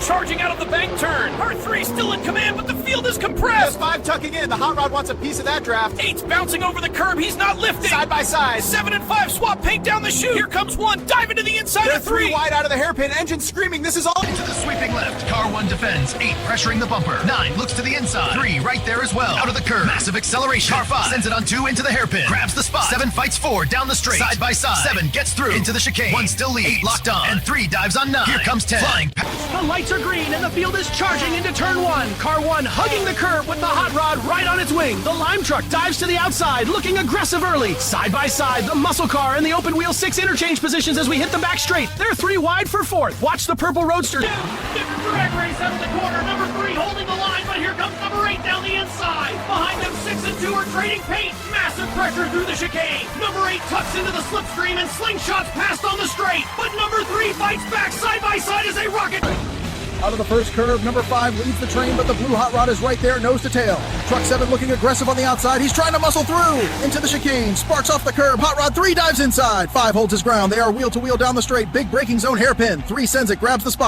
charging out of the bank turn. Part 3 still in command, but the field is compressed. 5 tucking in. The hot rod wants a piece of that draft. 8's bouncing over the curb. He's not lifting. Side by side. 7 and 5 swap paint down the chute. Here comes 1, diving to the inside They're of 3 3. wide out of the hairpin. Engine screaming. This is all. Into the sweeping left. Car 1 defends. 8 pressuring the bumper. 9 looks to the inside. 3 right there as well. Out of the curve. Massive acceleration. Car 5 sends it on 2 into the hairpin. Grabs the spot. 7 fights 4 down the straight. Side by side. 7 gets through. Into the chicane. 1 still leads. 8 locked on. And 3 dives on 9. Here comes 10. Flying past. The lights are green and the field is charging into turn 1. Car 1 hugging the curb with the hot rod right on its wing. The lime truck dives to the outside, looking aggressive early. Side by side, the muscle car and the open wheel 6 interchange positions as we hit the back straight. They're 3 wide for 4th. Watch the purple roadster. Different drag race out of the corner. Number 3 holding the line, but here comes number 8 down the inside. Behind them, 6 and 2 are trading paint. Massive pressure through the chicane. Number 8 tucks into the slipstream and slingshots past on the straight. But number 3 fights back side by side as a rocket. Out of the first curve, number 5 leads the train, but the blue hot rod is right there, nose to tail. Truck 7 looking aggressive on the outside. He's trying to muscle through into the chicane. Sparks off the curb. Hot rod 3 dives inside. 5 holds his ground. They are wheel to wheel down the straight. Big braking zone hairpin. 3 sends it, grabs the spot.